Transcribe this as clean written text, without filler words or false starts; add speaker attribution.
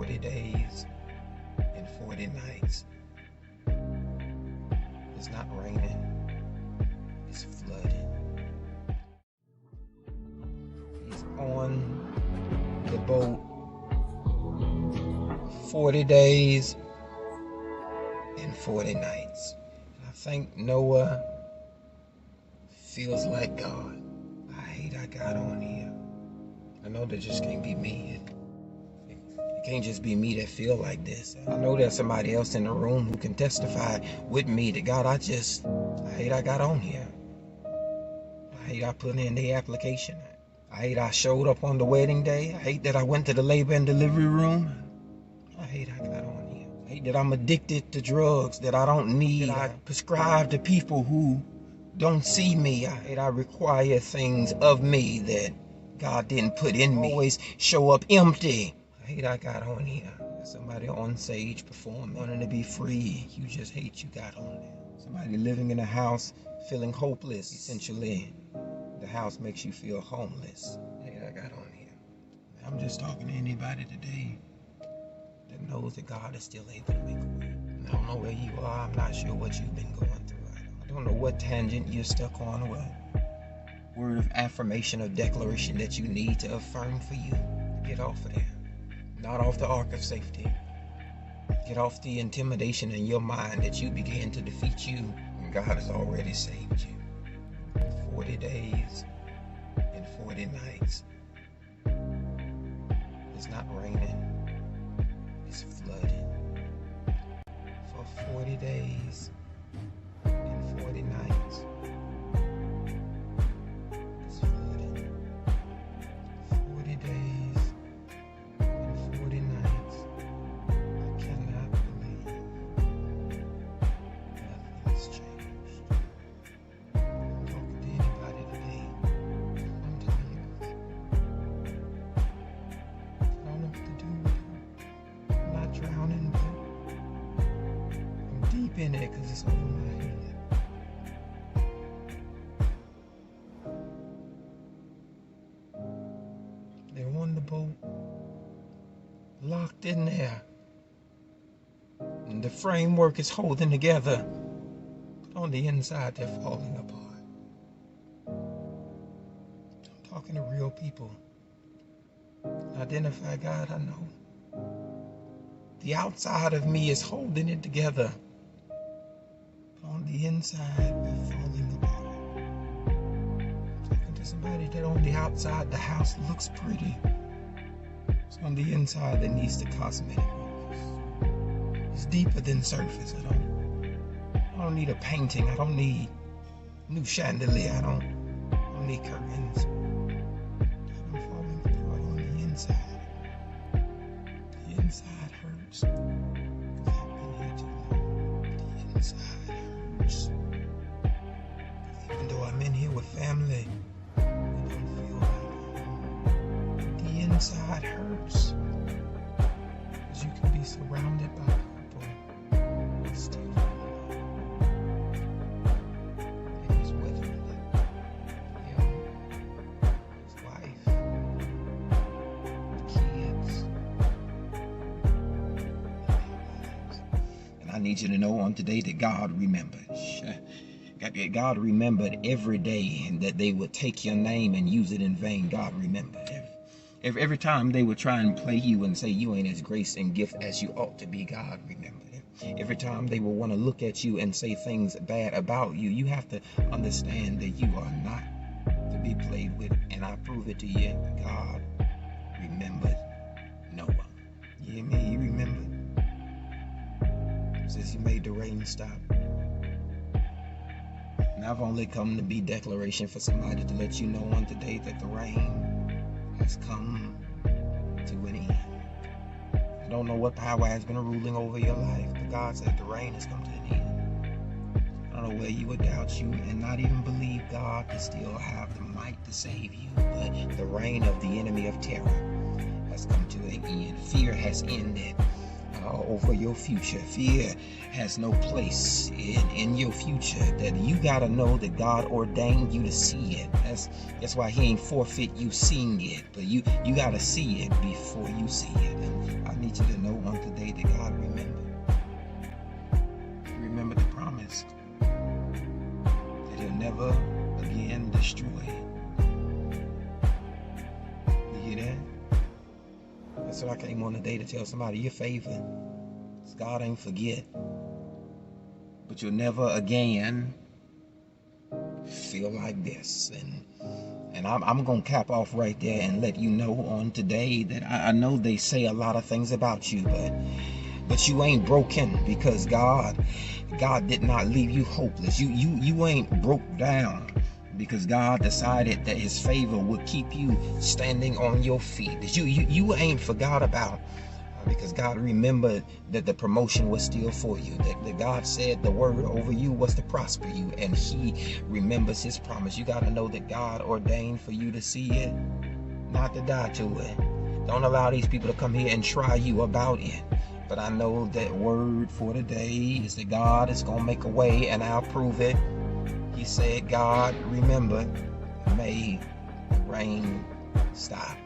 Speaker 1: 40 days and 40 nights. It's not raining, it's flooding. He's on the boat 40 days and 40 nights. I think Noah feels like God. I hate I got on here. I know that just can't be me. It can't just be me that feel like this. I know there's somebody else in the room who can testify with me that God, I hate I got on here. I hate I put in the application. I hate I showed up on the wedding day. I hate that I went to the labor and delivery room. I hate I got on here. I hate that I'm addicted to drugs that I don't need. That I prescribe to people who don't see me. I hate I require things of me that God didn't put in me. Always show up empty. I hate I got on here. Somebody on stage performing, wanting to be free. You just hate you got on there. Somebody living in a house feeling hopeless. Essentially, the house makes you feel homeless. I hate I got on here. I'm just talking to anybody today that knows that God is still able to make a way. I don't know where you are. I'm not sure what you've been going through. I don't know what tangent you're stuck on, what word of affirmation or declaration that you need to affirm for you. Get off of there. Not off the ark of safety. Get off the intimidation in your mind that you began to defeat you when God has already saved you. 40 days and 40 nights. It's not raining. It's flooding. For 40 days and 40 nights. It's flooding. 40 days and 40 nights. I cannot believe nothing has changed. I'm talking to anybody today. I'm telling you. I don't know what to do. I'm not drowning, but I'm deep in it because it's over my head. They're on the boat, locked in there, and the framework is holding together, but on the inside they're falling apart. I'm talking to real people. Identify God, I know. The outside of me is holding it together, but on the inside they're falling apart. To somebody that on the outside the house looks pretty, it's on the inside that needs the cosmetic work. It's deeper than surface. I don't need a painting. I don't need new chandelier. I don't need curtains. I'm falling apart on the inside. The inside hurts. 'Cause I've been here too long. The inside hurts. Even though I'm in here with family, inside hurts, because you can be surrounded by people and still and his wedding, his wife, the kids, and I need you to know on today that God remembered. God remembered every day, and that they would take your name and use it in vain. God remembered every time they would try and play you and say you ain't as grace and gift as you ought to be. God remembered it. Every time they will want to look at you and say things bad about you, you have to understand that you are not to be played with, and I prove it to you. God remembered Noah. You hear me? He remembered. Since he made the rain stop. And I've only come to be declaration for somebody to let you know on today that the rain has come to an end. I don't know what power has been ruling over your life, but God said the rain has come to an end. I don't know where you would doubt you and not even believe God to still have the might to save you, but the reign of the enemy of terror has come to an end. Fear has ended over your future. Fear has no place in your future. That you gotta know that God ordained you to see it. That's why he ain't forfeit you seeing it, but you gotta see it before you see it. And I need you to I came on today to tell somebody you're favored. God ain't forget. But you'll never again feel like this. And I'm going to cap off right there and let you know on today that I know they say a lot of things about you, but you ain't broken, because God did not leave you hopeless. You ain't broke down because God decided that his favor would keep you standing on your feet. That you ain't forgot about, because God remembered that the promotion was still for you. That God said the word over you was to prosper you, and he remembers his promise. You got to know that God ordained for you to see it, not to die to it. Don't allow these people to come here and try you about it. But I know that word for today is that God is going to make a way, and I'll prove it. He said, God, remember, may rain stop.